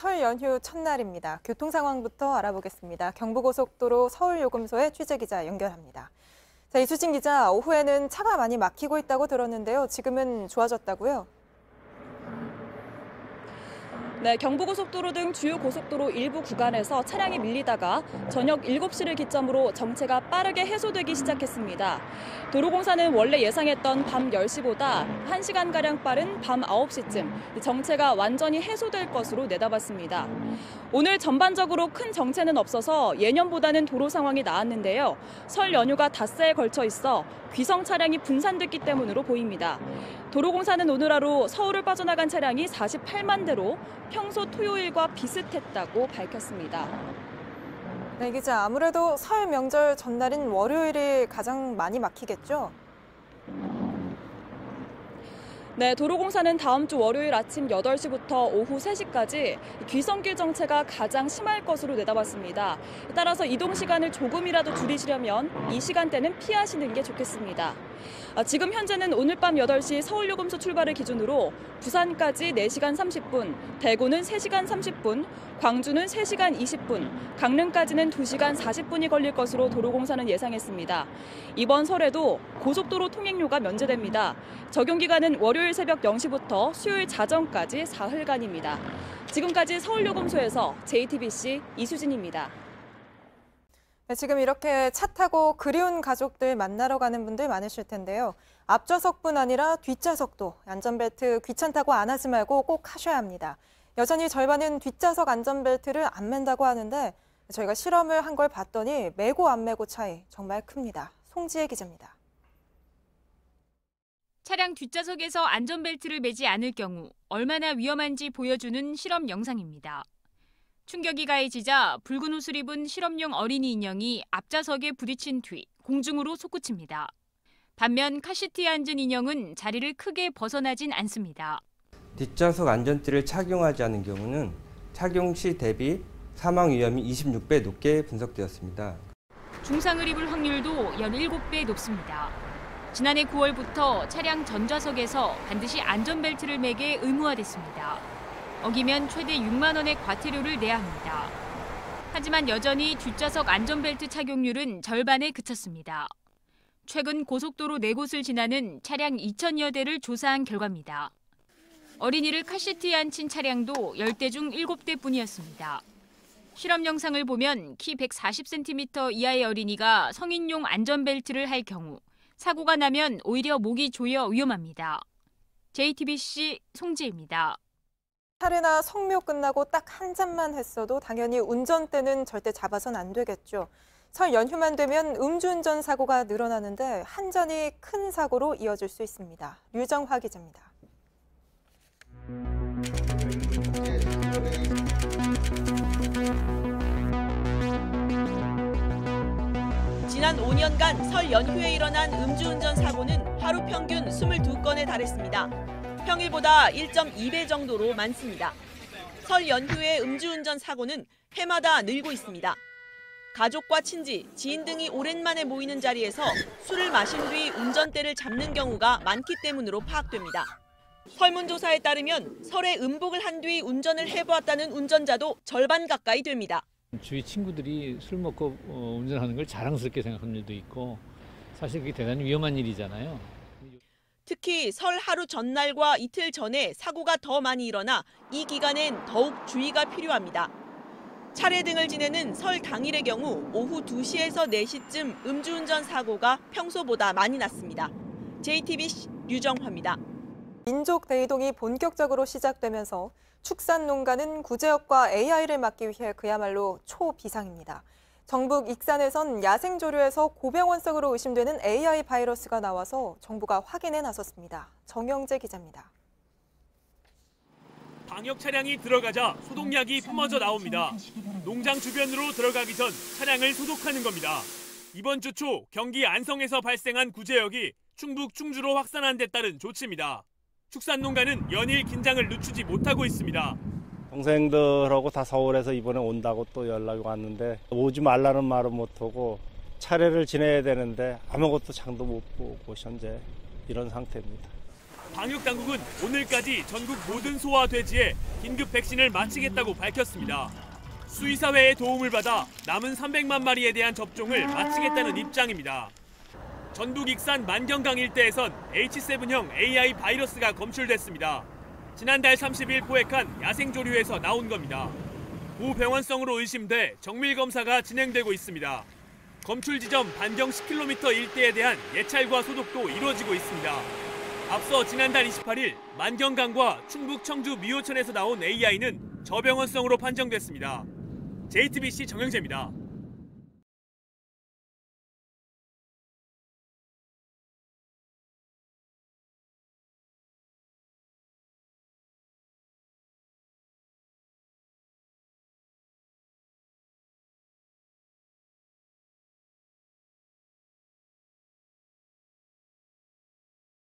설 연휴 첫날입니다. 교통 상황부터 알아보겠습니다. 경부고속도로 서울요금소에 취재기자 연결합니다. 자, 이수진 기자, 오후에는 차가 많이 막히고 있다고 들었는데요. 지금은 좋아졌다고요? 네, 경부고속도로 등 주요 고속도로 일부 구간에서 차량이 밀리다가 저녁 7시를 기점으로 정체가 빠르게 해소되기 시작했습니다. 도로공사는 원래 예상했던 밤 10시보다 1시간가량 빠른 밤 9시쯤 정체가 완전히 해소될 것으로 내다봤습니다. 오늘 전반적으로 큰 정체는 없어서 예년보다는 도로 상황이 나았는데요. 설 연휴가 닷새에 걸쳐 있어 귀성 차량이 분산됐기 때문으로 보입니다. 도로공사는 오늘 하루 서울을 빠져나간 차량이 48만 대로 평소 토요일과 비슷했다고 밝혔습니다. 네, 기자, 아무래도 설 명절 전날인 월요일이 가장 많이 막히겠죠? 네, 도로공사는 다음 주 월요일 아침 8시부터 오후 3시까지 귀성길 정체가 가장 심할 것으로 내다봤습니다. 따라서 이동 시간을 조금이라도 줄이시려면 이 시간대는 피하시는 게 좋겠습니다. 지금 현재는 오늘 밤 8시 서울요금소 출발을 기준으로 부산까지 4시간 30분, 대구는 3시간 30분, 광주는 3시간 20분, 강릉까지는 2시간 40분이 걸릴 것으로 도로공사는 예상했습니다. 이번 설에도 고속도로 통행료가 면제됩니다. 적용기간은 월요일 새벽 0시부터 수요일 자정까지 사흘간입니다. 지금까지 서울요금소에서 JTBC 이수진입니다. 네, 지금 이렇게 차 타고 그리운 가족들 만나러 가는 분들 많으실 텐데요. 앞좌석뿐 아니라 뒷좌석도 안전벨트 귀찮다고 안 하지 말고 꼭 하셔야 합니다. 여전히 절반은 뒷좌석 안전벨트를 안 맨다고 하는데 저희가 실험을 한 걸 봤더니 매고 안 매고 차이 정말 큽니다. 송지혜 기자입니다. 차량 뒷좌석에서 안전벨트를 매지 않을 경우 얼마나 위험한지 보여주는 실험 영상입니다. 충격이 가해지자 붉은 옷을 입은 실험용 어린이 인형이 앞좌석에 부딪힌 뒤 공중으로 솟구칩니다. 반면 카시트에 앉은 인형은 자리를 크게 벗어나진 않습니다. 뒷좌석 안전띠를 착용하지 않은 경우는 착용 시 대비 사망 위험이 26배 높게 분석되었습니다. 중상을 입을 확률도 17배 높습니다. 지난해 9월부터 차량 전좌석에서 반드시 안전벨트를 매게 의무화됐습니다. 어기면 최대 6만 원의 과태료를 내야 합니다. 하지만 여전히 뒷좌석 안전벨트 착용률은 절반에 그쳤습니다. 최근 고속도로 4곳을 지나는 차량 2,000여 대를 조사한 결과입니다. 어린이를 카시트에 앉힌 차량도 10대 중 7대뿐이었습니다. 실험 영상을 보면 키 140cm 이하의 어린이가 성인용 안전벨트를 할 경우 사고가 나면 오히려 목이 조여 위험합니다. JTBC 송지혜입니다. 차례나 성묘 끝나고 딱 한 잔만 했어도 당연히 운전대는 절대 잡아선 안 되겠죠. 설 연휴만 되면 음주운전 사고가 늘어나는데 한 잔이 큰 사고로 이어질 수 있습니다. 류정화 기자입니다. 지난 5년간 설 연휴에 일어난 음주운전 사고는 하루 평균 22건에 달했습니다. 평일보다 1.2배 정도로 많습니다. 설 연휴의 음주운전 사고는 해마다 늘고 있습니다. 가족과 친지, 지인 등이 오랜만에 모이는 자리에서 술을 마신 뒤 운전대를 잡는 경우가 많기 때문으로 파악됩니다. 설문조사에 따르면 설에 음복을 한 뒤 운전을 해보았다는 운전자도 절반 가까이 됩니다. 주위 친구들이 술 먹고 운전하는 걸 자랑스럽게 생각하는 일도 있고 사실 그게 대단히 위험한 일이잖아요. 특히 설 하루 전날과 이틀 전에 사고가 더 많이 일어나 이 기간엔 더욱 주의가 필요합니다. 차례 등을 지내는 설 당일의 경우 오후 2시에서 4시쯤 음주운전 사고가 평소보다 많이 났습니다. JTBC 류정화입니다. 민족 대이동이 본격적으로 시작되면서 축산 농가는 구제역과 AI를 막기 위해 그야말로 초비상입니다. 정북 익산에선 야생조류에서 고병원성으로 의심되는 AI 바이러스가 나와서 정부가 확인에 나섰습니다. 정영재 기자입니다. 방역 차량이 들어가자 소독약이 뿜어져 나옵니다. 농장 주변으로 들어가기 전 차량을 소독하는 겁니다. 이번 주 초 경기 안성에서 발생한 구제역이 충북 충주로 확산한 데 따른 조치입니다. 축산농가는 연일 긴장을 늦추지 못하고 있습니다. 동생들하고 다 서울에서 이번에 온다고 또 연락이 왔는데 오지 말라는 말은 못하고 차례를 지내야 되는데 아무것도 장도 못 보고 현재 이런 상태입니다. 방역당국은 오늘까지 전국 모든 소와 돼지에 긴급 백신을 마치겠다고 밝혔습니다. 수의사회의 도움을 받아 남은 300만 마리에 대한 접종을 마치겠다는 입장입니다. 전북 익산 만경강 일대에선 H7형 AI 바이러스가 검출됐습니다. 지난달 30일 포획한 야생조류에서 나온 겁니다. 고병원성으로 의심돼 정밀검사가 진행되고 있습니다. 검출 지점 반경 10km 일대에 대한 예찰과 소독도 이루어지고 있습니다. 앞서 지난달 28일 만경강과 충북 청주 미호천에서 나온 AI는 저병원성으로 판정됐습니다. JTBC 정영재입니다.